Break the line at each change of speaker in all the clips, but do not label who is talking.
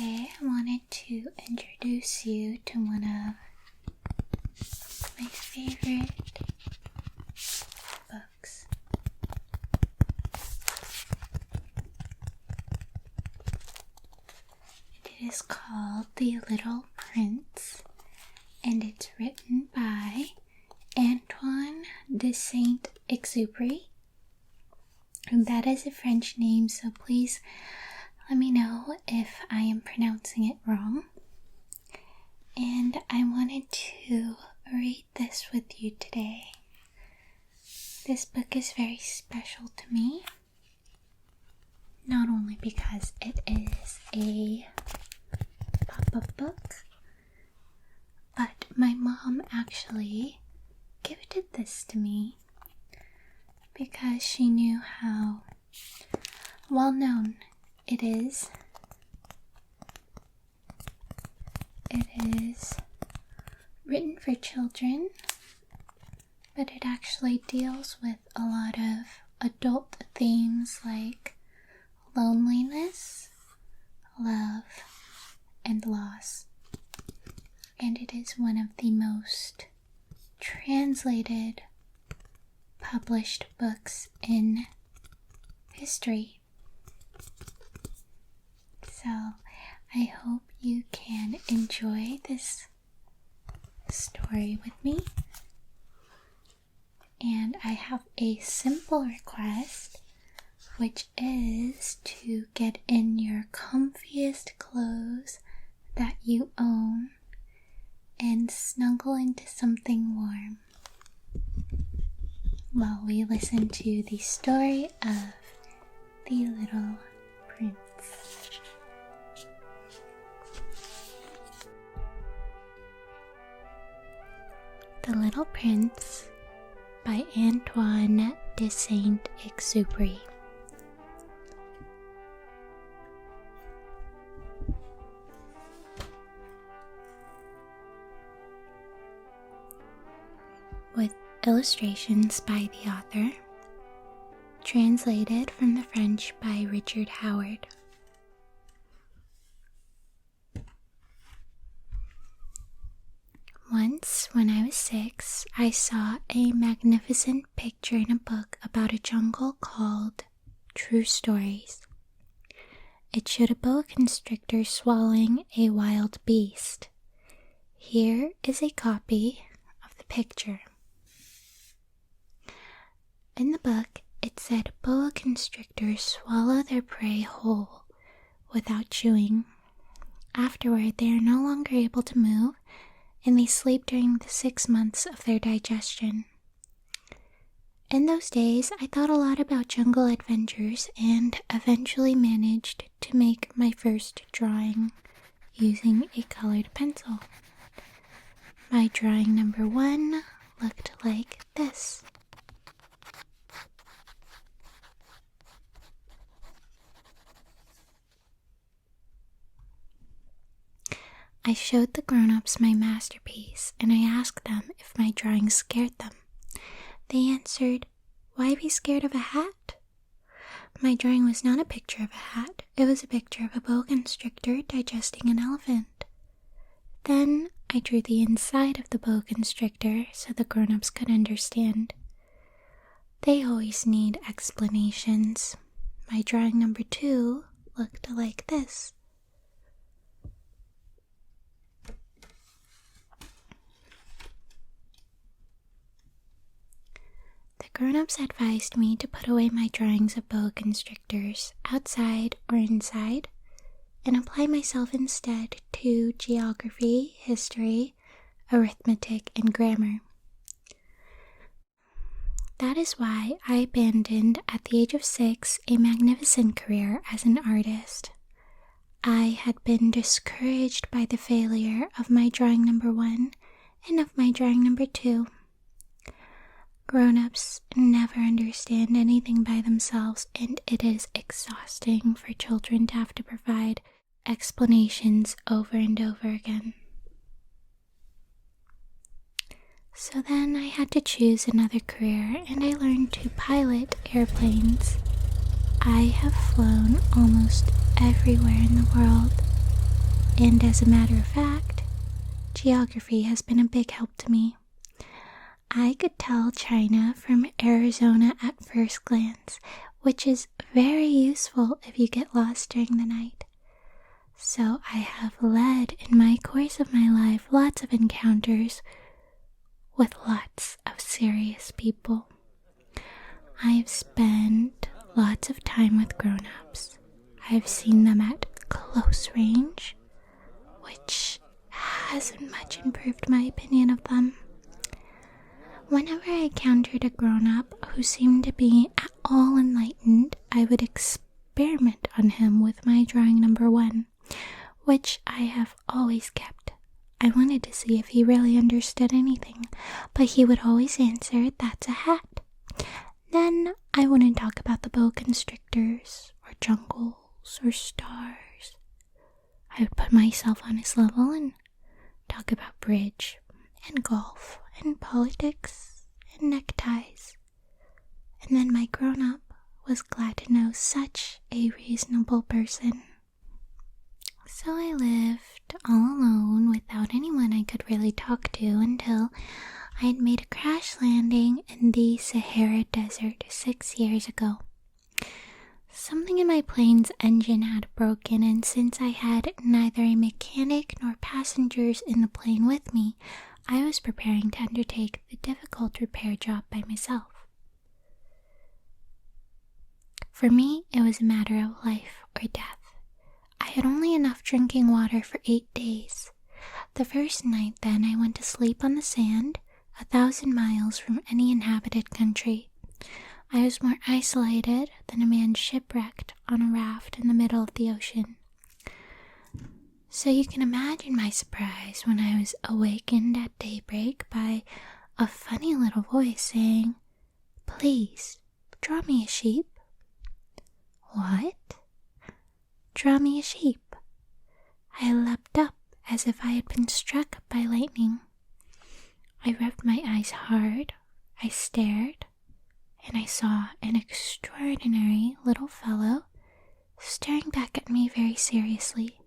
Today I wanted to introduce you to one of my favorite books. It is called The Little Prince, and it's written by Antoine de Saint-Exupéry. And that is a French name, so please let me know if I am pronouncing it wrong. And I wanted to read this with you today. This book is very special to me, not only because it is a pop-up book, but my mom actually gifted this to me because she knew how well known it is. It is written for children, but it actually deals with a lot of adult themes like loneliness, love, and loss. And it is one of the most translated, published books in history. So I hope you can enjoy this story with me. And I have a simple request, which is to get in your comfiest clothes that you own and snuggle into something warm while we listen to the story of The Little Prince. The Little Prince by Antoine de Saint-Exupéry. With illustrations by the author, translated from the French by Richard Howard. Once, when I was 6, I saw a magnificent picture in a book about a jungle called True Stories. It showed a boa constrictor swallowing a wild beast. Here is a copy of the picture. In the book, it said boa constrictors swallow their prey whole without chewing. Afterward, they are no longer able to move, and they sleep during the 6 months of their digestion. In those days, I thought a lot about jungle adventures and eventually managed to make my first drawing using a colored pencil. My drawing number 1 looked like this. I showed the grown-ups my masterpiece, and I asked them if my drawing scared them. They answered, "Why be scared of a hat?" My drawing was not a picture of a hat. It was a picture of a boa constrictor digesting an elephant. Then I drew the inside of the boa constrictor so the grown-ups could understand. They always need explanations. My drawing number 2 looked like this. Grown-ups advised me to put away my drawings of boa constrictors outside or inside and apply myself instead to geography, history, arithmetic, and grammar. That is why I abandoned at the age of 6 a magnificent career as an artist. I had been discouraged by the failure of my drawing number 1 and of my drawing number 2. Grown-ups never understand anything by themselves, and it is exhausting for children to have to provide explanations over and over again. So then I had to choose another career, and I learned to pilot airplanes. I have flown almost everywhere in the world, and as a matter of fact, geography has been a big help to me. I could tell China from Arizona at first glance, which is very useful if you get lost during the night. So I have led in my course of my life lots of encounters with lots of serious people. I've spent lots of time with grown-ups. I've seen them at close range, which hasn't much improved my opinion of them. Whenever I encountered a grown-up who seemed to be at all enlightened, I would experiment on him with my drawing number 1, which I have always kept. I wanted to see if he really understood anything, but he would always answer, "That's a hat." Then I wouldn't talk about the boa constrictors, or jungles, or stars. I would put myself on his level and talk about bridge, and golf, and politics, and neckties. And then my grown-up was glad to know such a reasonable person. So I lived all alone without anyone I could really talk to until I had made a crash landing in the Sahara Desert 6 years ago. Something in my plane's engine had broken, and since I had neither a mechanic nor passengers in the plane with me, I was preparing to undertake the difficult repair job by myself. For me, it was a matter of life or death. I had only enough drinking water for 8 days. The first night, then, I went to sleep on the sand, 1,000 miles from any inhabited country. I was more isolated than a man shipwrecked on a raft in the middle of the ocean. So you can imagine my surprise when I was awakened at daybreak by a funny little voice saying, "Please, draw me a sheep." What? Draw me a sheep. I leapt up as if I had been struck by lightning. I rubbed my eyes hard, I stared, and I saw an extraordinary little fellow staring back at me very seriously.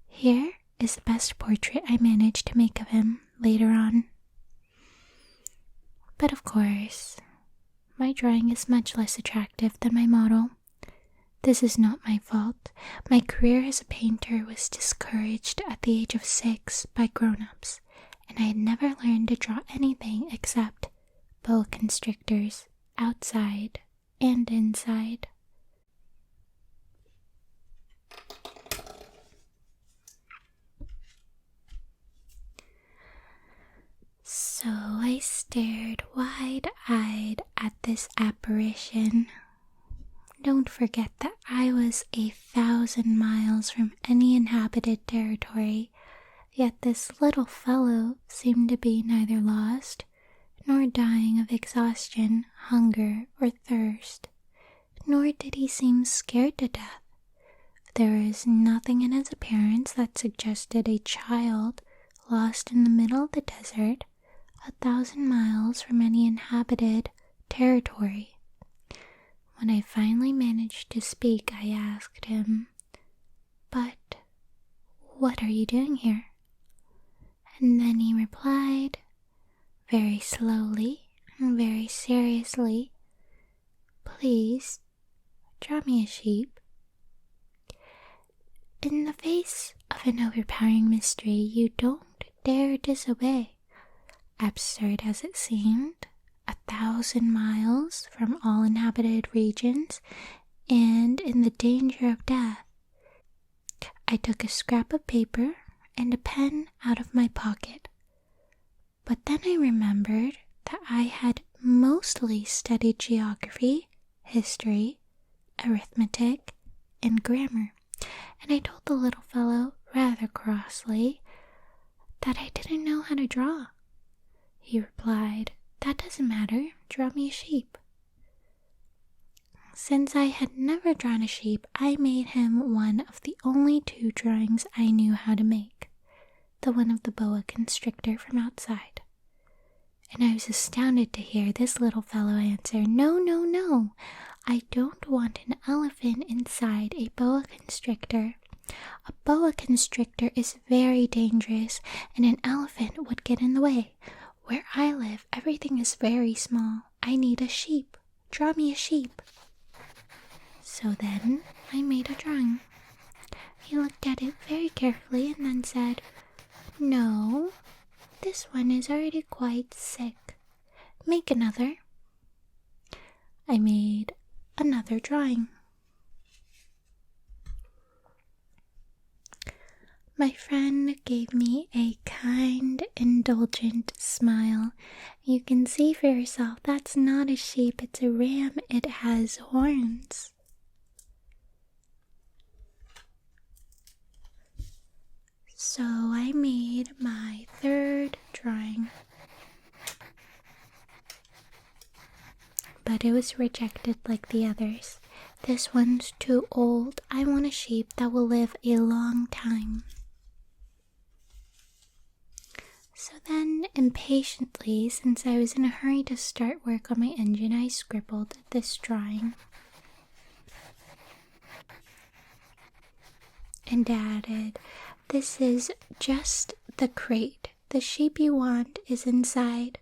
Here is the best portrait I managed to make of him later on. But of course, my drawing is much less attractive than my model. This is not my fault. My career as a painter was discouraged at the age of 6 by grown-ups, and I had never learned to draw anything except boa constrictors outside and inside. So I stared wide-eyed at this apparition. Don't forget that I was 1,000 miles from any inhabited territory, yet this little fellow seemed to be neither lost nor dying of exhaustion, hunger, or thirst, nor did he seem scared to death. There was nothing in his appearance that suggested a child lost in the middle of the desert, 1,000 miles from any inhabited territory. When I finally managed to speak, I asked him, "But what are you doing here?" And then he replied, very slowly and very seriously, "Please, draw me a sheep." In the face of an overpowering mystery, you don't dare disobey. Absurd as it seemed, 1,000 miles from all inhabited regions, and in the danger of death, I took a scrap of paper and a pen out of my pocket. But then I remembered that I had mostly studied geography, history, arithmetic, and grammar, and I told the little fellow rather crossly that I didn't know how to draw. He replied, "That doesn't matter, draw me a sheep." Since I had never drawn a sheep, I made him one of the only 2 drawings I knew how to make, the one of the boa constrictor from outside. And I was astounded to hear this little fellow answer, "No, no, no, I don't want an elephant inside a boa constrictor. A boa constrictor is very dangerous, and an elephant would get in the way. Where I live, everything is very small. I need a sheep. Draw me a sheep." So then I made a drawing. He looked at it very carefully and then said, "No, this one is already quite sick. Make another." I made another drawing. My friend gave me a kind, indulgent smile. You can see for yourself, that's not a sheep, it's a ram. It has horns. So I made my third drawing, but it was rejected like the others. This one's too old. I want a sheep that will live a long time. So then, impatiently, since I was in a hurry to start work on my engine, I scribbled this drawing and added, "This is just the crate. The sheep you want is inside."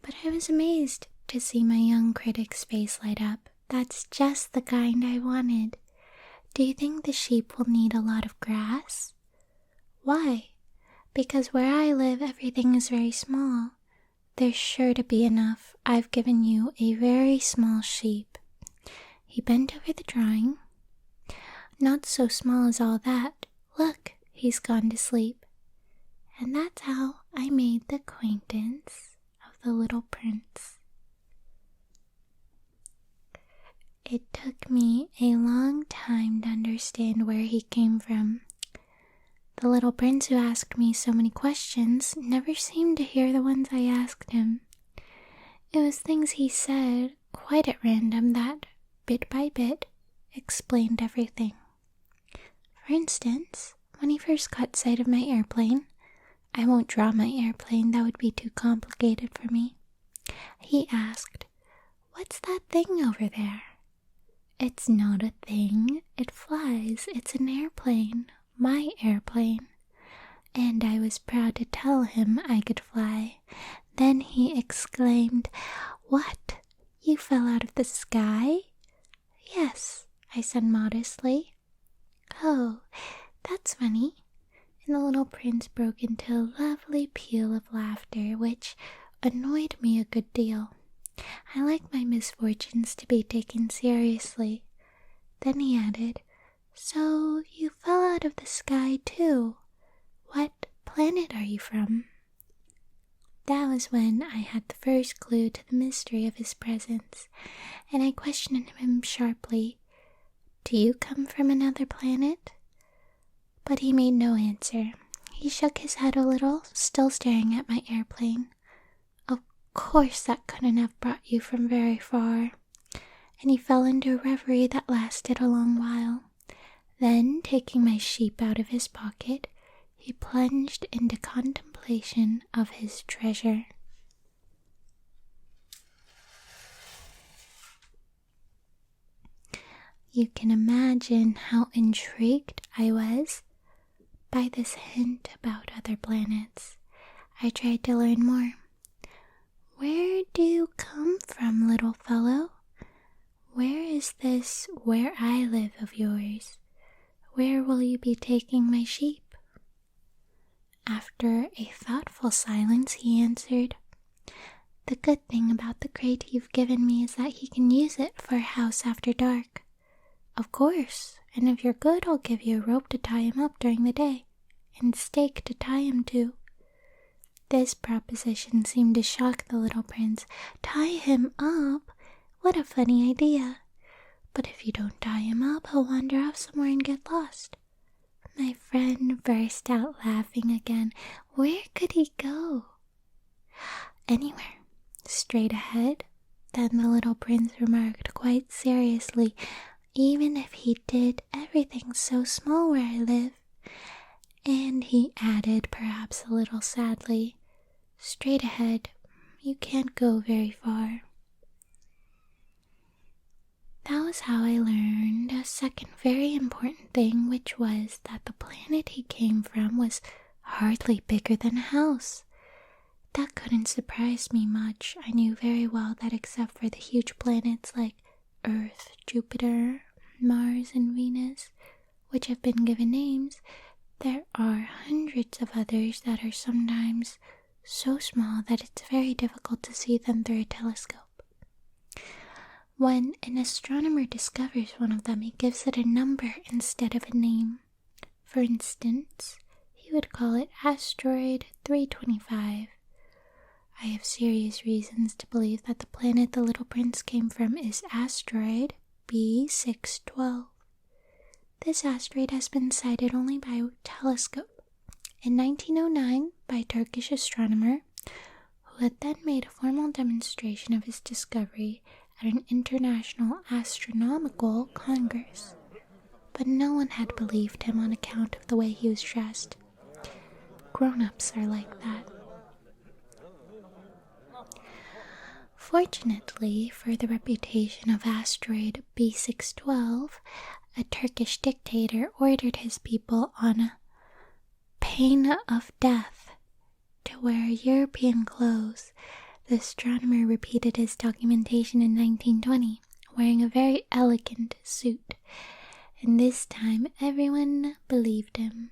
But I was amazed to see my young critic's face light up. That's just the kind I wanted. Do you think the sheep will need a lot of grass? Why? Because where I live, everything is very small. There's sure to be enough. I've given you a very small sheep. He bent over the drawing. Not so small as all that. Look, he's gone to sleep. And that's how I made the acquaintance of the little prince. It took me a long time to understand where he came from. The little prince who asked me so many questions never seemed to hear the ones I asked him. It was things he said, quite at random, that, bit by bit, explained everything. For instance, when he first caught sight of my airplane — I won't draw my airplane, that would be too complicated for me — he asked, "What's that thing over there?" "It's not a thing. It flies. It's an airplane. My airplane." And I was proud to tell him I could fly. Then he exclaimed, "What? You fell out of the sky?" "Yes," I said modestly. "Oh, that's funny." And the little prince broke into a lovely peal of laughter, which annoyed me a good deal. I like my misfortunes to be taken seriously. Then he added, "So you fell out of the sky too. What planet are you from?" That was when I had the first clue to the mystery of his presence, and I questioned him sharply, "Do you come from another planet?" But he made no answer. He shook his head a little, still staring at my airplane. "Of course that couldn't have brought you from very far." And he fell into a reverie that lasted a long while. Then, taking my sheep out of his pocket, he plunged into contemplation of his treasure. You can imagine how intrigued I was by this hint about other planets. I tried to learn more. "Where do you come from, little fellow? Where is this 'where I live' of yours? Where will you be taking my sheep?" After a thoughtful silence, he answered, "The good thing about the crate you've given me is that he can use it for a house after dark." "Of course, and if you're good, I'll give you a rope to tie him up during the day, and stake to tie him to." This proposition seemed to shock the little prince. "Tie him up? What a funny idea. But if you don't tie him up, he'll wander off somewhere and get lost." My friend burst out laughing again. Where could he go? "Anywhere. Straight ahead." Then the little prince remarked quite seriously, "Even if he did, everything's so small where I live." And he added, perhaps a little sadly, straight ahead. You can't go very far. That was how I learned a second very important thing, which was that the planet he came from was hardly bigger than a house. That couldn't surprise me much. I knew very well that except for the huge planets like Earth, Jupiter, Mars, and Venus, which have been given names, there are hundreds of others that are sometimes so small that it's very difficult to see them through a telescope. When an astronomer discovers one of them, he gives it a number instead of a name. For instance, he would call it Asteroid 325. I have serious reasons to believe that the planet the little prince came from is Asteroid B612. This asteroid has been sighted only by telescope. In 1909, by a Turkish astronomer, who had then made a formal demonstration of his discovery at an international astronomical congress. But no one had believed him on account of the way he was dressed. Grown-ups are like that. Fortunately for the reputation of Asteroid B612, a Turkish dictator ordered his people on pain of death to wear European clothes. The astronomer repeated his documentation in 1920, wearing a very elegant suit, and this time everyone believed him.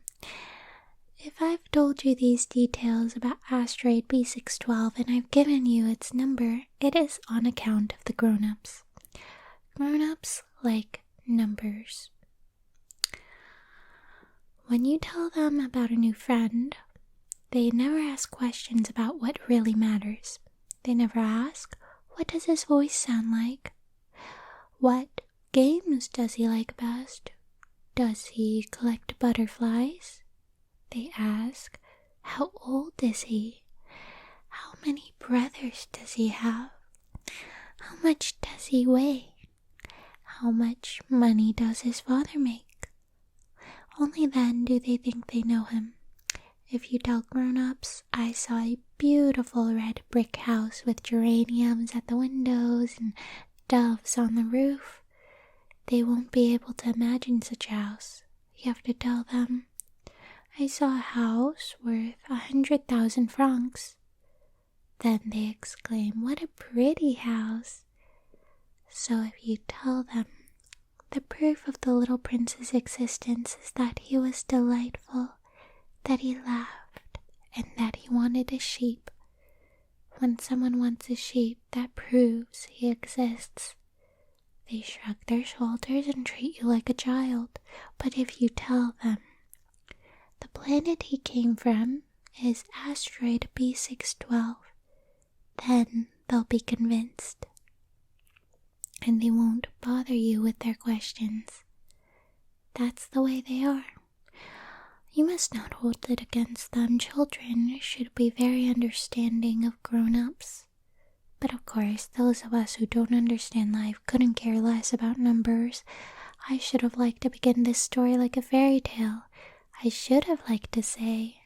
If I've told you these details about Asteroid B612 and I've given you its number, it is on account of the grown-ups. Grown-ups like numbers. When you tell them about a new friend, they never ask questions about what really matters. They never ask, what does his voice sound like? What games does he like best? Does he collect butterflies? They ask, how old is he? How many brothers does he have? How much does he weigh? How much money does his father make? Only then do they think they know him. If you tell grown-ups, I saw a beautiful red brick house with geraniums at the windows and doves on the roof, they won't be able to imagine such a house. You have to tell them, I saw a house worth 100,000 francs. Then they exclaim, what a pretty house. So if you tell them, the proof of the little prince's existence is that he was delightful, that he laughed, and that he wanted a sheep. When someone wants a sheep, that proves he exists. They shrug their shoulders and treat you like a child. But if you tell them, the planet he came from is Asteroid B612, then they'll be convinced. And they won't bother you with their questions. That's the way they are. You must not hold it against them. Children should be very understanding of grown-ups. But of course, those of us who don't understand life couldn't care less about numbers. I should have liked to begin this story like a fairy tale. I should have liked to say,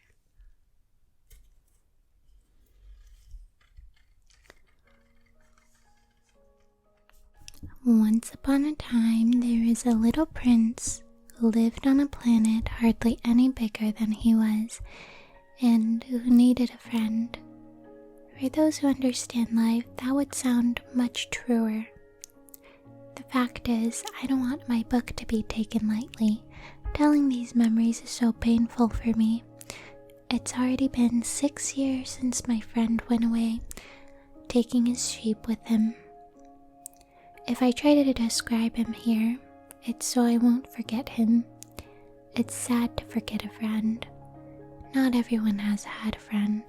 once upon a time, there was a little prince who lived on a planet hardly any bigger than he was, and who needed a friend. For those who understand life, that would sound much truer. The fact is, I don't want my book to be taken lightly. Telling these memories is so painful for me. It's already been 6 years since my friend went away, taking his sheep with him. If I try to describe him here, it's so I won't forget him. It's sad to forget a friend. Not everyone has had a friend.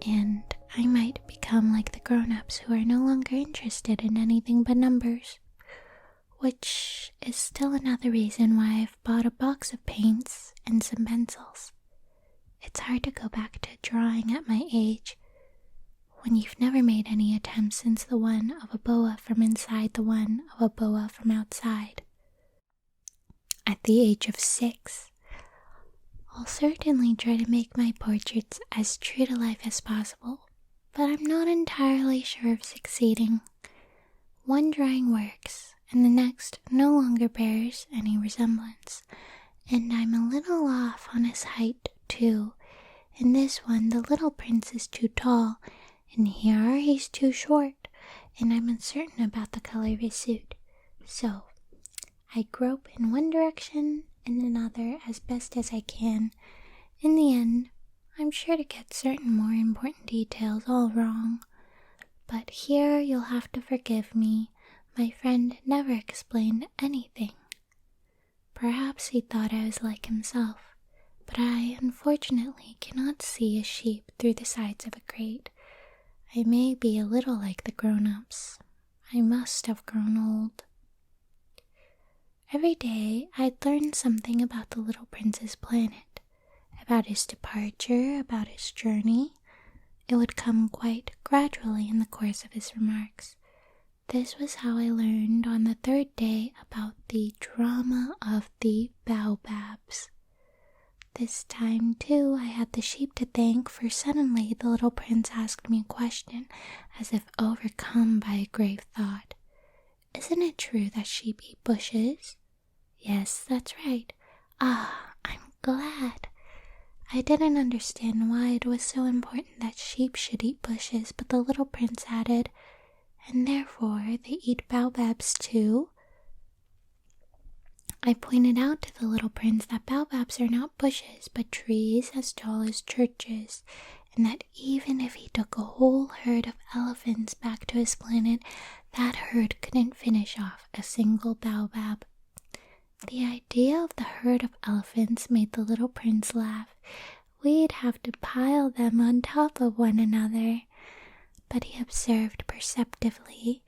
And I might become like the grown-ups who are no longer interested in anything but numbers. Which is still another reason why I've bought a box of paints and some pencils. It's hard to go back to drawing at my age, when you've never made any attempts since the one of a boa from inside the one of a boa from outside. At the age of 6, I'll certainly try to make my portraits as true to life as possible, but I'm not entirely sure of succeeding. One drawing works, and the next no longer bears any resemblance, and I'm a little off on his height, too. In this one, the little prince is too tall, and here he's too short, and I'm uncertain about the color of his suit. So, I grope in one direction and another as best as I can. In the end, I'm sure to get certain more important details all wrong. But here you'll have to forgive me. My friend never explained anything. Perhaps he thought I was like himself, but I unfortunately cannot see a sheep through the sides of a crate. I may be a little like the grown-ups. I must have grown old. Every day I'd learn something about the little prince's planet, about his departure, about his journey. It would come quite gradually in the course of his remarks. This was how I learned on the third day about the drama of the baobabs. This time, too, I had the sheep to thank, for suddenly the little prince asked me a question, as if overcome by a grave thought. "Isn't it true that sheep eat bushes?" "Yes, that's right." "Ah, I'm glad." I didn't understand why it was so important that sheep should eat bushes, but the little prince added, "And therefore they eat baobabs too?" I pointed out to the little prince that baobabs are not bushes, but trees as tall as churches, and that even if he took a whole herd of elephants back to his planet, that herd couldn't finish off a single baobab. The idea of the herd of elephants made the little prince laugh. We'd have to pile them on top of one another. But he observed perceptively,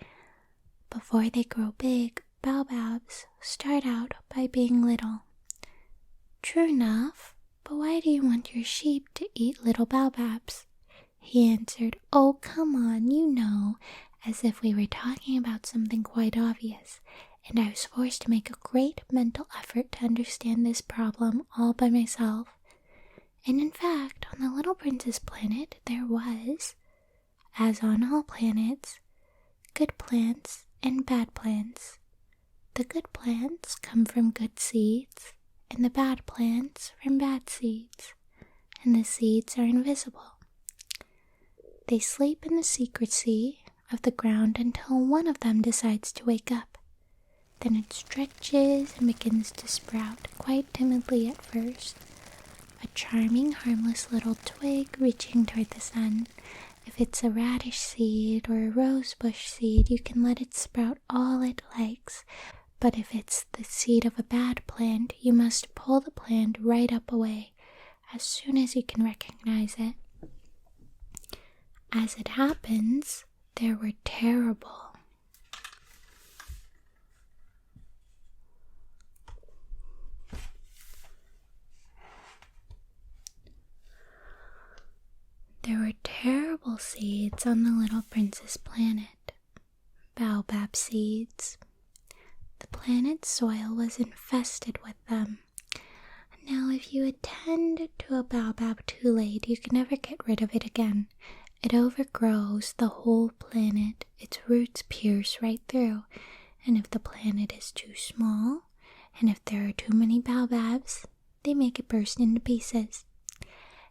before they grow big, baobabs start out by being little. "True enough, but why do you want your sheep to eat little baobabs?" He answered, "Oh, come on, you know," as if we were talking about something quite obvious, and I was forced to make a great mental effort to understand this problem all by myself. And in fact, on the little prince's planet, there was, as on all planets, good plants and bad plants. The good plants come from good seeds, and the bad plants from bad seeds, and the seeds are invisible. They sleep in the secrecy of the ground until one of them decides to wake up. Then it stretches and begins to sprout, quite timidly at first. A charming, harmless little twig reaching toward the sun. If it's a radish seed or a rosebush seed, you can let it sprout all it likes. But if it's the seed of a bad plant, you must pull the plant right up away, as soon as you can recognize it. As it happens, there were terrible seeds on the little prince's planet. Baobab seeds. The planet's soil was infested with them. Now, if you attend to a baobab too late, you can never get rid of it again. It overgrows the whole planet. Its roots pierce right through. And if the planet is too small, and if there are too many baobabs, they make it burst into pieces.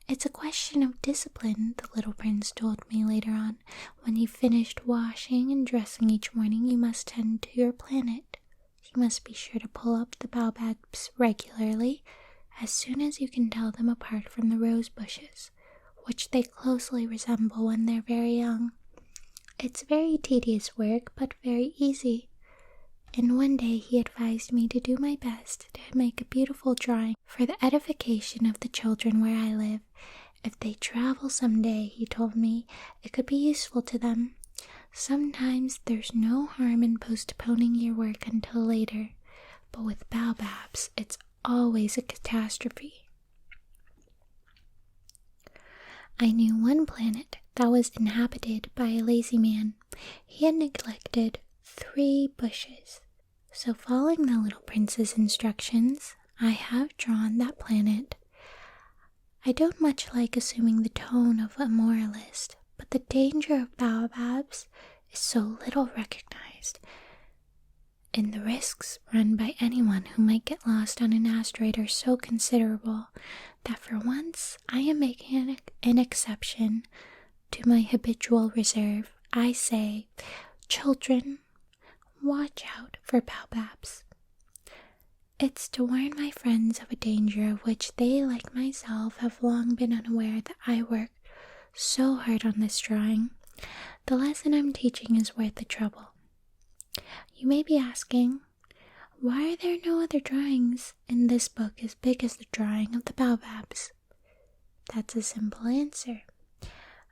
It's a question of discipline, the little prince told me later on. When you've finished washing and dressing each morning, you must tend to your planet. You must be sure to pull up the baobabs regularly, as soon as you can tell them apart from the rose bushes, which they closely resemble when they're very young. It's very tedious work, but very easy. And one day he advised me to do my best to make a beautiful drawing for the edification of the children where I live. If they travel someday, he told me, it could be useful to them. Sometimes there's no harm in postponing your work until later, but with baobabs, it's always a catastrophe. I knew one planet that was inhabited by a lazy man. He had neglected 3 bushes. So following the little prince's instructions, I have drawn that planet. I don't much like assuming the tone of a moralist, but the danger of baobabs is so little recognized, and the risks run by anyone who might get lost on an asteroid are so considerable that for once I am making an exception to my habitual reserve. I say, children, watch out for baobabs. It's to warn my friends of a danger of which they, like myself, have long been unaware that I worked so hard on this drawing. The lesson I'm teaching is worth the trouble. You may be asking, why are there no other drawings in this book as big as the drawing of the baobabs? That's a simple answer.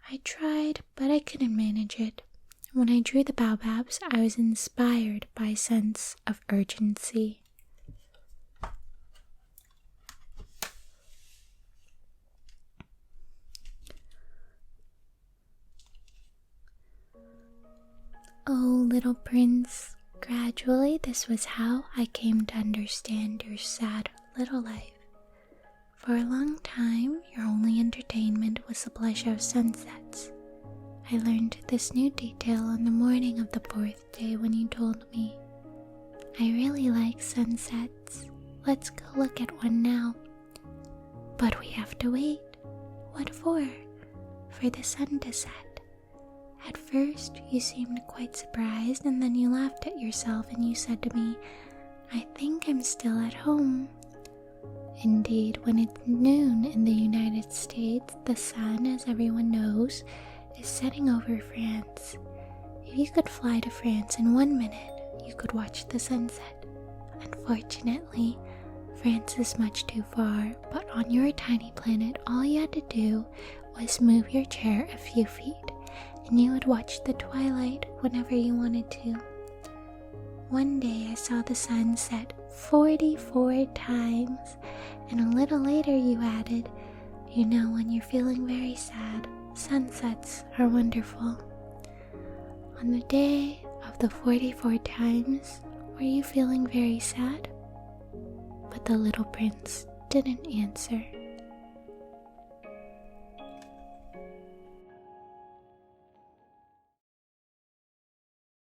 I tried, but I couldn't manage it. When I drew the baobabs, I was inspired by a sense of urgency. Oh, little prince, gradually this was how I came to understand your sad little life. For a long time, your only entertainment was the pleasure of sunsets. I learned this new detail on the morning of the 4th day when you told me, I really like sunsets. Let's go look at one now. But we have to wait. What for? For the sun to set. At first, you seemed quite surprised, and then you laughed at yourself and you said to me, I think I'm still at home. Indeed, when it's noon in the United States, the sun, as everyone knows, is setting over France. If you could fly to France in 1 minute, you could watch the sunset. Unfortunately, France is much too far, but on your tiny planet, all you had to do was move your chair a few feet, and you would watch the twilight whenever you wanted to. One day I saw the sun set 44 times, and a little later you added, you know, when you're feeling very sad, sunsets are wonderful. On the day of the 44 times, were you feeling very sad? But the little prince didn't answer.